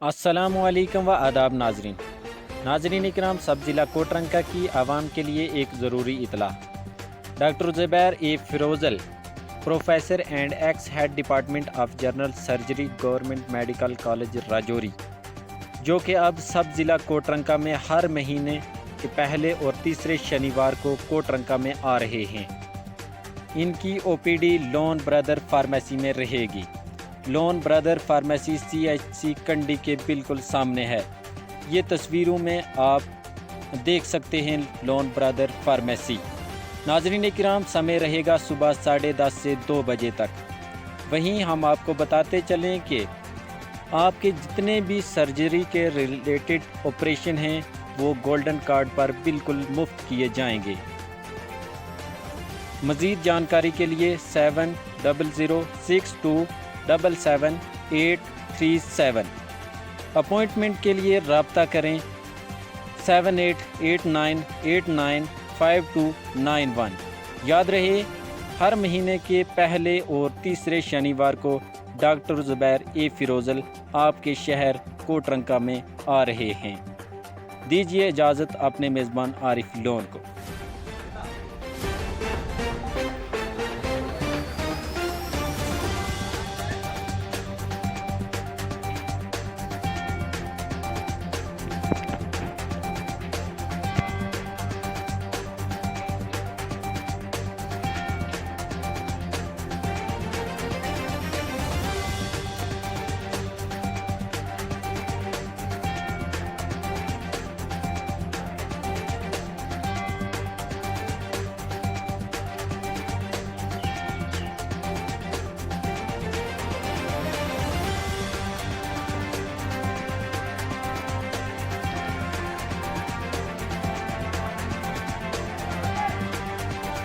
अस्सलामुअलैकुम व आदाब नाजरीन इकराम, सब ज़िला कोटरंका की आवाम के लिए एक ज़रूरी इतला। Doctor Zubair A Firozal, professor and ex head department of general surgery, government medical college Rajouri, जो कि अब सब ज़िला कोटरंका में हर महीने के पहले और तीसरे शनिवार को कोटरंका में आ रहे हैं। इनकी ओपीडी लोन ब्रदर फार्मेसी में रहेगी। लोन ब्रदर फार्मेसी CHC कंडी के बिल्कुल सामने है। ये तस्वीरों में आप देख सकते हैं लोन ब्रदर फार्मेसी। नाज़रीन किराम, समय रहेगा सुबह 10:30 से 2 बजे तक। वहीं हम आपको बताते चलें कि आपके जितने भी सर्जरी के रिलेटेड ऑपरेशन हैं वो गोल्डन कार्ड पर बिल्कुल मुफ्त किए जाएंगे। मज़ीद जानकारी के लिए 7006277837। अपॉइंटमेंट के लिए रब्ता करें 7889895291। याद रहे, हर महीने के पहले और तीसरे शनिवार को डॉक्टर ज़ुबैर ए फ़िरोज़ल आपके शहर कोटरंका में आ रहे हैं। दीजिए इजाज़त अपने मेज़बान आरिफ लोन को।